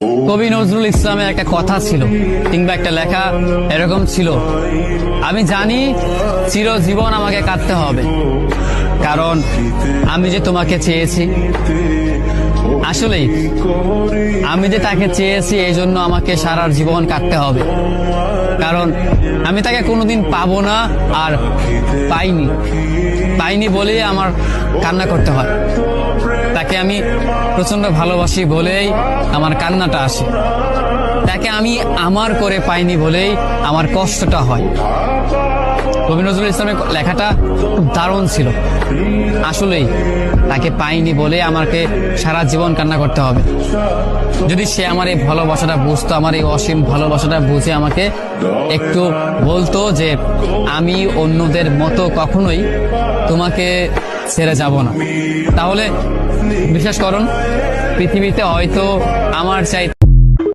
কবি নজরুল ইসলামের একটা কথা ছিল কিংবা একটা লেখা এরকম ছিল, আমি জানি চিরজীবন আমাকে কাঁদতে হবে, কারণ আমি যে তোমাকে চেয়েছি। আসলেই আমি যে তাকে চেয়েছি এই জন্য আমাকে সারা জীবন কাটতে হবে, কারণ আমি তাকে কোনোদিন পাবো না, আর পাইনি বলেই আমার কান্না করতে হয়। তাকে আমি প্রচন্ড ভালোবাসি বলেই আমার কান্নাটা আসে। তাকে আমি আমার করে পাইনি বলেই আমার কষ্টটা হয়। কবি নজরুল ইসলামের লেখাটা খুব দারুণ ছিল। আসলেই তাকে পাইনি বলে আমাকে সারা জীবন কান্না করতে হবে। যদি সে আমার এই ভালোবাসাটা বুঝতো, আমার এই অসীম ভালোবাসাটা বুঝে আমাকে একটু বলতো যে আমি অন্যদের মতো কখনোই তোমাকে ছেড়ে যাব না, তাহলে বিশ্বাস করুন পৃথিবীতে হয়তো আমার চাইতে